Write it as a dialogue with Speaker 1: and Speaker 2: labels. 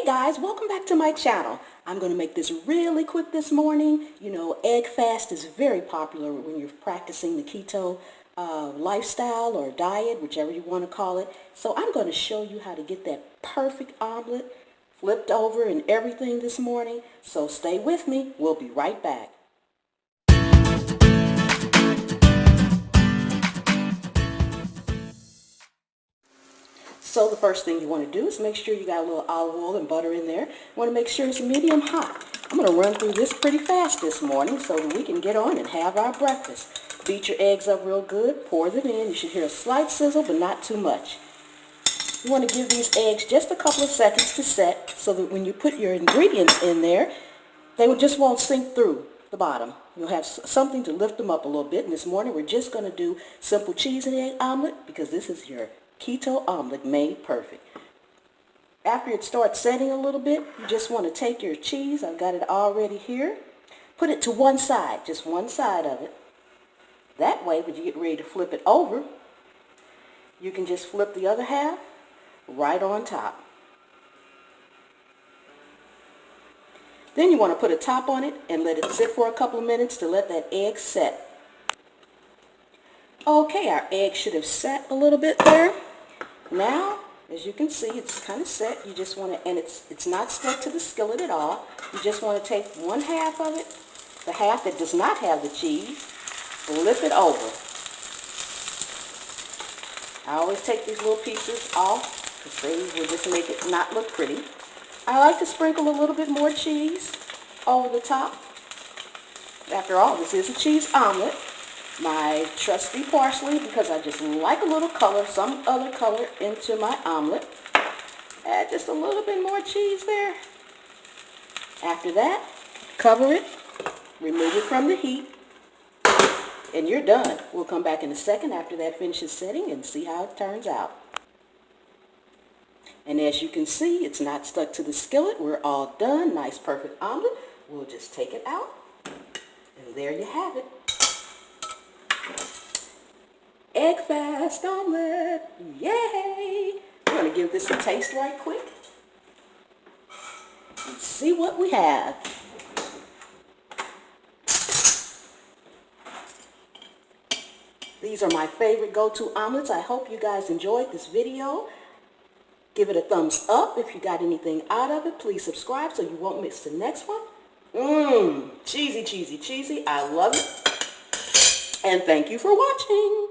Speaker 1: Hey guys, welcome back to my channel. I'm going to make this really quick this morning. You know, egg fast is very popular when you're practicing the keto lifestyle or diet, whichever you want to call it. So I'm going to show you how to get that perfect omelet flipped over and everything this morning. So stay with me. We'll be right back. So the first thing you want to do is make sure you got a little olive oil and butter in there. You want to make sure it's medium hot. I'm going to run through this pretty fast this morning so that we can get on and have our breakfast. Beat your eggs up real good. Pour them in. You should hear a slight sizzle, but not too much. You want to give these eggs just a couple of seconds to set so that when you put your ingredients in there, they just won't sink through the bottom. You'll have something to lift them up a little bit. And this morning we're just going to do simple cheese and egg omelet because this is your keto omelet made perfect. After it starts setting a little bit, you just want to take your cheese. I've got it already here. Put it to one side, just one side of it. That way, when you get ready to flip it over, you can just flip the other half right on top. Then you want to put a top on it and let it sit for a couple of minutes to let that egg set. Okay, our egg should have set a little bit there. Now, as you can see, it's kind of set. You just want to, and it's not stuck to the skillet at all. You just want to take one half of it, the half that does not have the cheese, flip it over. I always take these little pieces off because they will just make it not look pretty. I like to sprinkle a little bit more cheese over the top. After all, this is a cheese omelet. My trusty parsley, because I just like a little color, some other color into my omelet. Add just a little bit more cheese there. After that, cover it, remove it from the heat, and you're done. We'll come back in a second after that finishes setting and see how it turns out. And as you can see, it's not stuck to the skillet. We're all done. Nice, perfect omelet. We'll just take it out, and there you have it. Egg fast omelet, yay! We're going to give this a taste right quick and see what we have. These are my favorite go-to omelets. I hope you guys enjoyed this video. Give it a thumbs up if you got anything out of it. Please subscribe so you won't miss the next one. Cheesy, cheesy, cheesy. I love it. And thank you for watching.